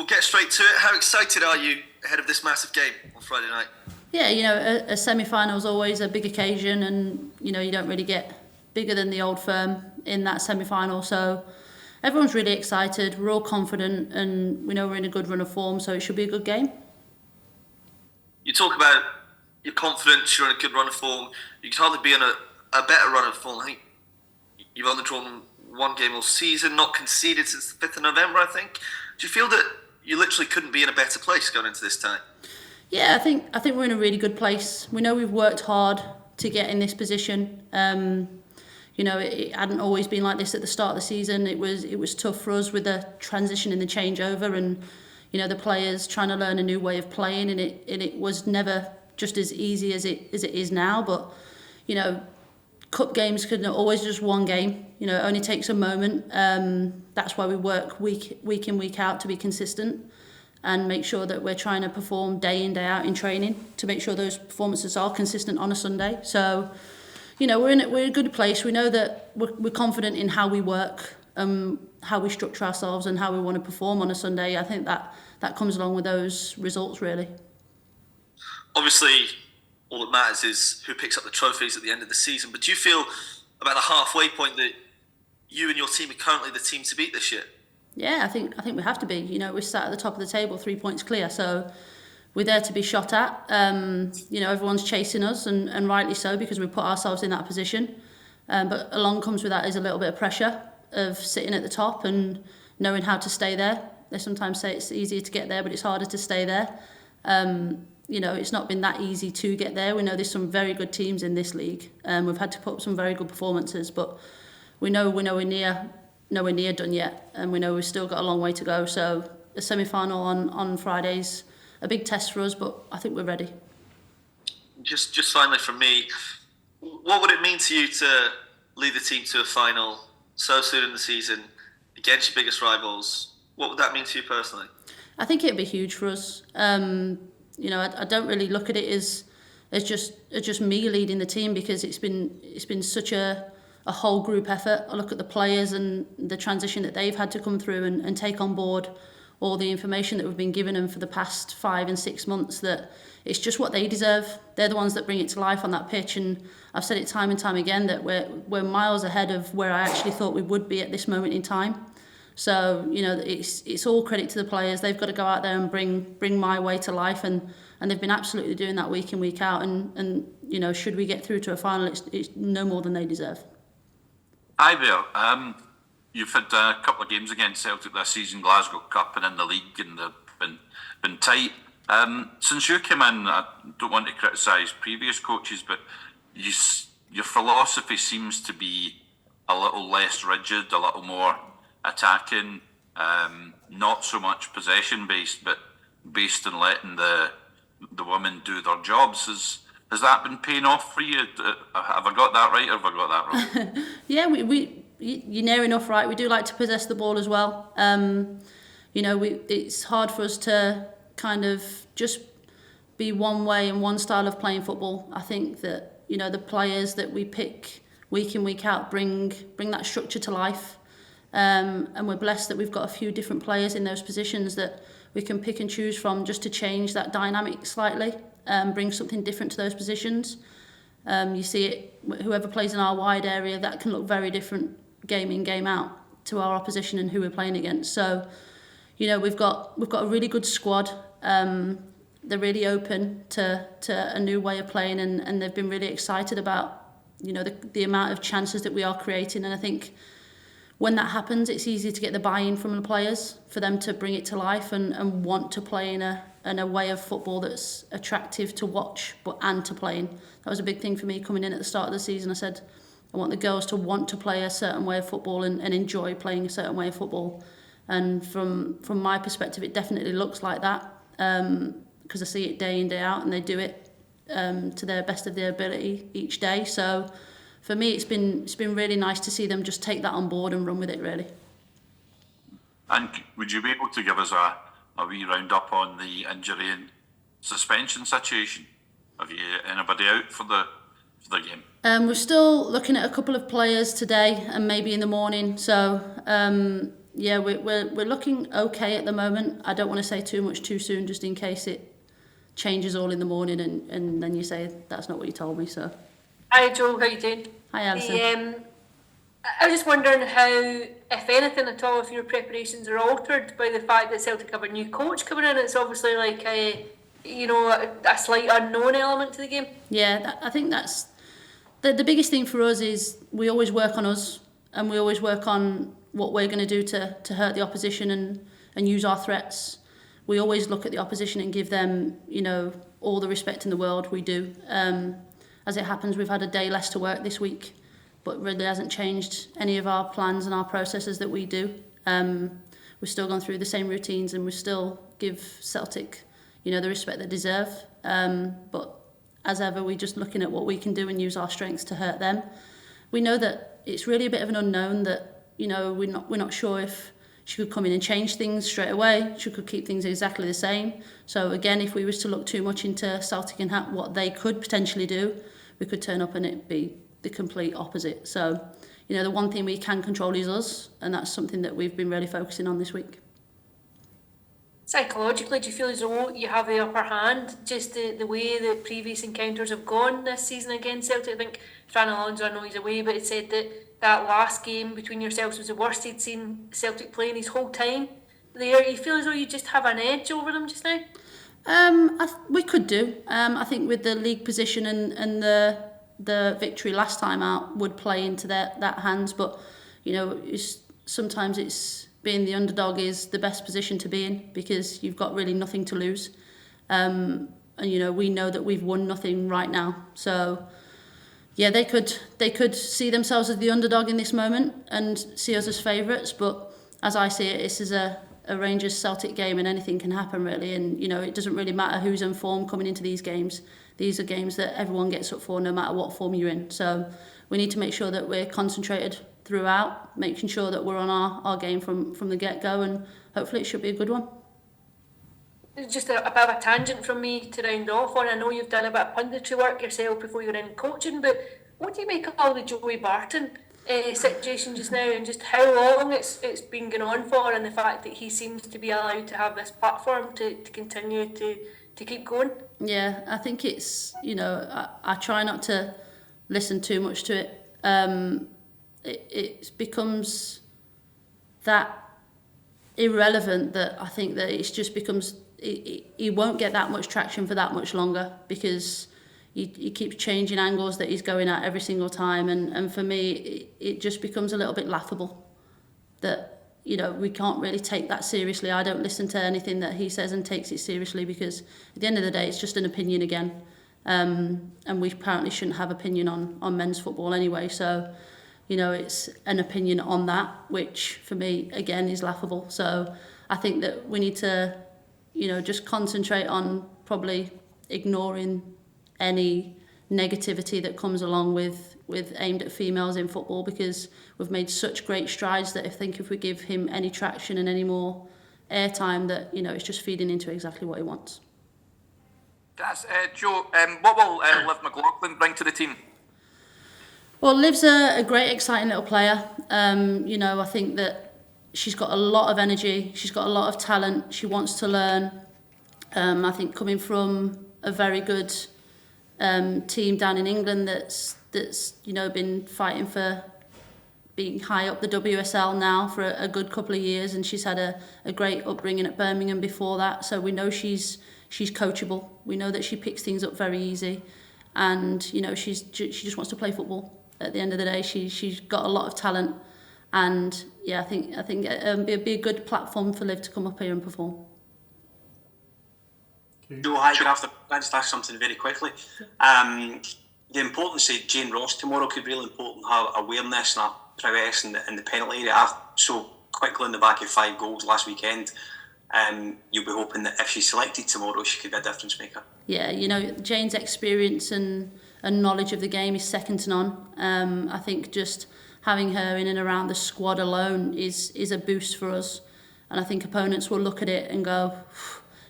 we'll get straight to it. How excited are you ahead of this massive game on Friday night? Yeah, a semi-final is always a big occasion, and you don't really get bigger than the Old Firm in that semi-final. So everyone's really excited. We're all confident, and we know we're in a good run of form, so it should be a good game. You talk about your confidence, you're in a good run of form. You could hardly be in a better run of form. I think you've only drawn one game all season, not conceded since the 5th of November, I think. Do you feel that you literally couldn't be in a better place going into this time? Yeah, I think we're in a really good place. We know we've worked hard to get in this position. It hadn't always been like this at the start of the season. It was tough for us with the transition and the changeover, and the players trying to learn a new way of playing, and it was never just as easy as it is now. But cup games could always just one game. It only takes a moment. That's why we work week in, week out to be consistent and make sure that we're trying to perform day in, day out in training to make sure those performances are consistent on a Sunday. So, we're in a good place. We know that we're confident in how we work, how we structure ourselves and how we want to perform on a Sunday. I think that comes along with those results, really. Obviously, all that matters is who picks up the trophies at the end of the season. But do you feel about the halfway point that you and your team are currently the team to beat this year? Yeah, I think we have to be. We're sat at the top of the table, 3 points clear. So we're there to be shot at. Everyone's chasing us, and rightly so, because we put ourselves in that position. But along comes with that is a little bit of pressure of sitting at the top and knowing how to stay there. They sometimes say it's easier to get there, but it's harder to stay there. It's not been that easy to get there. We know there's some very good teams in this league. We've had to put up some very good performances, but we know we're nowhere near done yet, and we know we've still got a long way to go. So the semi-final on Friday's a big test for us, but I think we're ready. Just finally from me, what would it mean to you to lead the team to a final so soon in the season against your biggest rivals? What would that mean to you personally? I think it'd be huge for us. I don't really look at it as just me leading the team, because it's been such a whole group effort. I look at the players and the transition that they've had to come through and take on board all the information that we've been giving them for the past 5 and 6 months, that it's just what they deserve. They're the ones that bring it to life on that pitch, and I've said it time and time again that we're miles ahead of where I actually thought we would be at this moment in time. So it's all credit to the players. They've got to go out there and bring my way to life, and they've been absolutely doing that week in, week out. And should we get through to a final, it's no more than they deserve. Hi there. You've had a couple of games against Celtic this season, Glasgow Cup and in the league, and they've been tight. Since you came in, I don't want to criticise previous coaches, but your philosophy seems to be a little less rigid, a little more attacking, not so much possession based, but based on letting the women do their jobs. Has that been paying off for you? Have I got that right, or have I got that wrong? Yeah, you're near enough right. We do like to possess the ball as well. It's hard for us to kind of just be one way and one style of playing football. I think that the players that we pick week in, week out bring that structure to life. And we're blessed that we've got a few different players in those positions that we can pick and choose from, just to change that dynamic slightly, bring something different to those positions. You see it, whoever plays in our wide area, that can look very different game in, game out to our opposition and who we're playing against. So, we've got a really good squad. They're really open to a new way of playing, and they've been really excited about the amount of chances that we are creating. And I think when that happens, it's easy to get the buy-in from the players for them to bring it to life and want to play in a way of football that's attractive to watch and to play in. That was a big thing for me coming in at the start of the season. I said I want the girls to want to play a certain way of football and enjoy playing a certain way of football. And from my perspective, it definitely looks like that, because I see it day in, day out, and they do it to their best of their ability each day. So for me, it's been really nice to see them just take that on board and run with it, really. And would you be able to give us a wee round up on the injury and suspension situation? Have you anybody out for the game? We're still looking at a couple of players today and maybe in the morning. So yeah, we're looking okay at the moment. I don't want to say too much too soon, just in case it changes all in the morning and then you say that's not what you told me. So. Hi Joe, how you doing? Hi Alison. I was just wondering how, if anything at all, if your preparations are altered by the fact that Celtic have a new coach coming in. It's obviously like a slight unknown element to the game. Yeah, I think that's the biggest thing for us is we always work on us and we always work on what we're going to do to hurt the opposition and use our threats. We always look at the opposition and give them, all the respect in the world. We do. As it happens, we've had a day less to work this week, but really hasn't changed any of our plans and our processes that we do. We've still gone through the same routines and we still give Celtic, the respect they deserve. But as ever, we're just looking at what we can do and use our strengths to hurt them. We know that it's really a bit of an unknown that, we're not sure if she could come in and change things straight away. She could keep things exactly the same. So again, if we was to look too much into Celtic and what they could potentially do, we could turn up and it be the complete opposite. So, the one thing we can control is us, and that's something that we've been really focusing on this week. Psychologically, do you feel as though you have the upper hand, just the way that previous encounters have gone this season against Celtic? I think Fran Alonso, I know he's away, but it said that last game between yourselves was the worst he'd seen Celtic playing his whole time there. You feel as though you just have an edge over them just now? We could do. I think with the league position and the victory last time out would play into that hands, but sometimes it's being the underdog is the best position to be in because you've got really nothing to lose, and we know that we've won nothing right now. So yeah, they could see themselves as the underdog in this moment and see us as favourites, but as I see it, this is a Rangers Celtic game and anything can happen really, and it doesn't really matter who's in form coming into these games. These are games that everyone gets up for no matter what form you're in. So we need to make sure that we're concentrated throughout, making sure that we're on our game from the get-go, and hopefully it should be a good one. Just a bit of a tangent from me to round off on. I know you've done a bit of punditry work yourself before you were in coaching, but what do you make of all the Joey Barton situation just now, and just how long it's been going on for, and the fact that he seems to be allowed to have this platform to continue to keep going? Yeah, I think it's, I try not to listen too much to it. It becomes that irrelevant that I think that it's just becomes, he won't get that much traction for that much longer because he keeps changing angles that he's going at every single time, and for me it just becomes a little bit laughable that we can't really take that seriously. I don't listen to anything that he says and takes it seriously because at the end of the day it's just an opinion again, and we apparently shouldn't have opinion on men's football anyway, so it's an opinion on that, which for me again is laughable. So I think that we need to just concentrate on probably ignoring any negativity that comes along with aimed at females in football, because we've made such great strides that I think if we give him any traction and any more airtime, that it's just feeding into exactly what he wants. That's Joe. What will Liv McLaughlin bring to the team? Well, Liv's a great, exciting little player. I think that she's got a lot of energy. She's got a lot of talent. She wants to learn. I think coming from a very good team down in England that's been fighting for being high up the WSL now for a good couple of years, and she's had a great upbringing at Birmingham before that. So we know she's coachable. We know that she picks things up very easy, and she just wants to play football. At the end of the day, she's got a lot of talent, and yeah, I think it'd be a good platform for Liv to come up here and perform. Joe, hi, good afternoon. Can I just ask something very quickly? The importance of Jane Ross tomorrow could be really important, her awareness and her prowess in the penalty area. So quickly in the back of 5 goals last weekend, you'll be hoping that if she's selected tomorrow, she could be a difference maker. Yeah, Jane's experience and knowledge of the game is second to none. I think just having her in and around the squad alone is a boost for us. And I think opponents will look at it and go,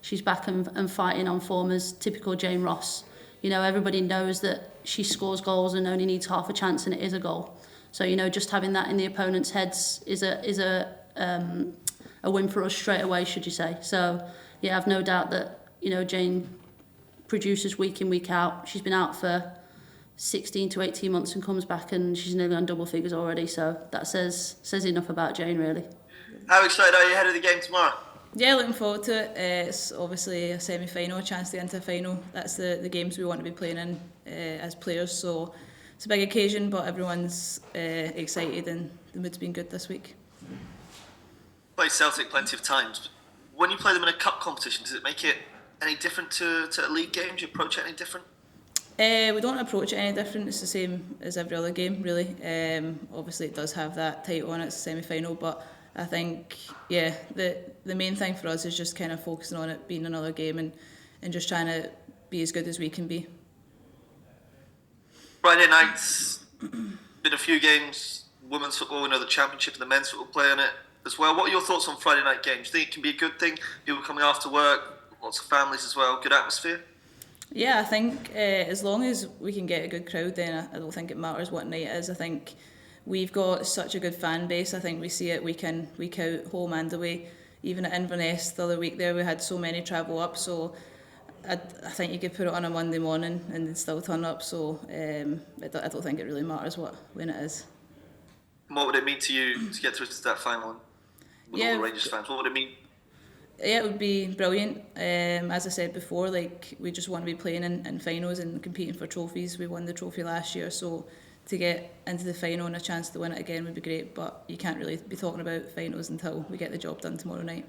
she's back and fighting on form as typical Jane Ross. Everybody knows that she scores goals and only needs half a chance and it is a goal. So, just having that in the opponent's heads is a a win for us straight away, should you say. So, yeah, I've no doubt that, you know, Jane produces week in, week out. She's been out for 16 to 18 months and comes back and she's nearly on double figures already. So that says enough about Jane, really. How excited are you ahead of the game tomorrow? Yeah, looking forward to it. It's obviously a semi-final, a chance to get into a final. That's the games we want to be playing in as players. So it's a big occasion, but everyone's excited and the mood's been good this week. Played Celtic plenty of times. When you play them in a cup competition, does it make it any different to a league game? Do you approach it any different? We don't approach it any different. It's the same as every other game, really. Obviously, it does have that title on it. It's a semi-final, but I think, yeah, the main thing for us is just kind of focusing on it being another game and just trying to be as good as we can be. Friday nights, been a few games, women's football, we know the championship and the men's football play on it as well. What are your thoughts on Friday night games? Do you think it can be a good thing? People coming after work, lots of families as well, good atmosphere? Yeah, I think as long as we can get a good crowd, then I don't think it matters what night it is. I think we've got such a good fan base. I think we see it week in, week out, home and away. Even at Inverness the other week there, we had so many travel up. So I think you could put it on a Monday morning and they'd still turn up. So I don't think it really matters when it is. What would it mean to you to get through to that final with all the Rangers fans? What would it mean? Yeah, it would be brilliant. As I said before, like we just want to be playing in finals and competing for trophies. We won the trophy last year, so to get into the final and a chance to win it again would be great. But you can't really be talking about finals until we get the job done tomorrow night.